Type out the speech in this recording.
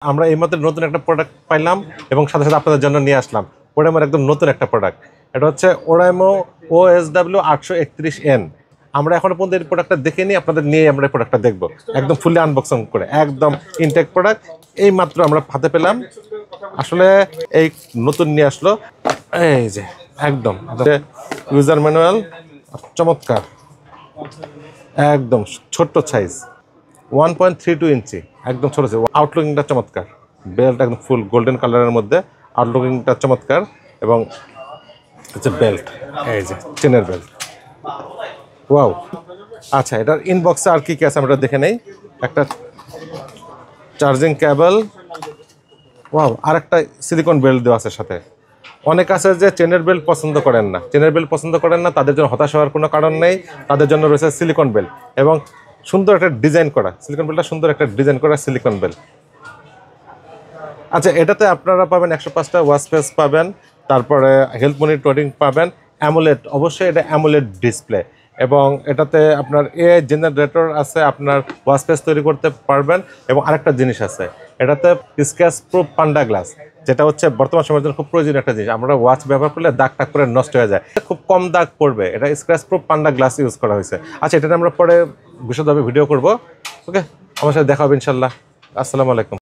আমরা এইমাত্র নতুন একটা প্রোডাক্ট পাইলাম এবং সাথে সাথে আপনাদের জন্য নিয়ে আসলাম। ওরাইমোর একদম নতুন একটা প্রোডাক্ট। এটা হচ্ছে ওরাইমো OSW 831N। আমরা এখনো পর্যন্ত এই প্রোডাক্টটা দেখে নিই, আপনাদের নিয়ে আমরা এই প্রোডাক্টটা দেখবো একদম ফুললি আনবক্সিং করে, একদম ইনটেক প্রোডাক্ট। এই মাত্র আমরা হাতে পেলাম, আসলে এই নতুন নিয়ে আসলো। এই যে একদম ইউজার ম্যানুয়াল, চমৎকার, একদম ছোট্ট সাইজ, 1.32 ইঞ্চি, একদম ছোট। আউটলুকিংটা চমৎকার, বেল্ট একদম ফুল গোল্ডেন কালারের মধ্যে, আউটলুকিংটা চমৎকার। এবং হচ্ছে বেল্ট, এই যে চেনের বেল্ট, ওয়াও। আচ্ছা, এটার ইনবক্সে আর কি কি আছে আমরা দেখে নেই। একটা চার্জিং কেবল, ওয়াও, আর একটা সিলিকন বেল্ট দেওয়া আছে সাথে। অনেক আছে যে চেনের বেল্ট পছন্দ করেন না, তাদের জন্য হতাশ হওয়ার কোনো কারণ নেই। তাদের জন্য রয়েছে সিলিকন বেল্ট এবং সুন্দর একটা ডিজাইন করা সিলিকন বেল্টটা, সুন্দর একটা ডিজাইন করা সিলিকন বেল্ট। আচ্ছা, এটাতে আপনারা পাবেন 105টা ওয়াচ ফেস পাবেন, তারপরে হেলথ মনিটরিং পাবেন, অ্যামোলেড, অবশ্যই এটা অ্যামোলেড ডিসপ্লে। এবং এটাতে আপনার AI জেনারেটর আছে, আপনার ওয়াচ ফেস তৈরি করতে পারবেন। এবং আরেকটা জিনিস আছে, এটাতে স্ক্র্যাচ প্রুফ পান্ডা গ্লাস, যেটা হচ্ছে বর্তমান সময়ের জন্য খুব প্রয়োজনীয় একটা জিনিস। আমরা ওয়াচ ব্যবহার করলে দাগ টাক করে নষ্ট হয়ে যায়, খুব কম দাগ পড়বে, এটা স্ক্র্যাচ প্রুফ পান্ডা গ্লাস ইউজ করা হয়েছে। আচ্ছা, এটা আমরা পরে বিশদভাবে ভিডিও করব। ওকে, আমার সাথে দেখা হবে ইনশাল্লাহ। আসসালামু আলাইকুম।